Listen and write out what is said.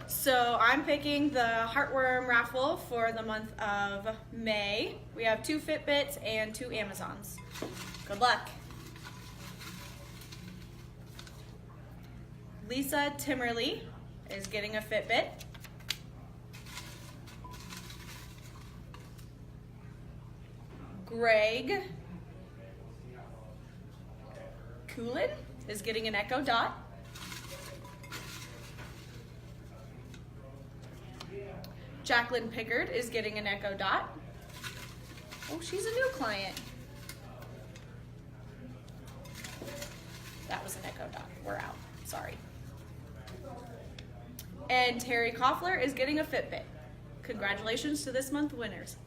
So I'm picking the Heartworm Raffle for the month of May. We have 2 Fitbits and 2 Amazons. Good luck. Lisa Timmerly is getting a Fitbit. Greg Coolin is getting an Echo Dot. Jaclyn Pickard is getting an Echo Dot. Oh, she's a new client. That was an Echo Dot. We're out. Sorry. And Terri Koffler is getting a Fitbit. Congratulations to this month's winners.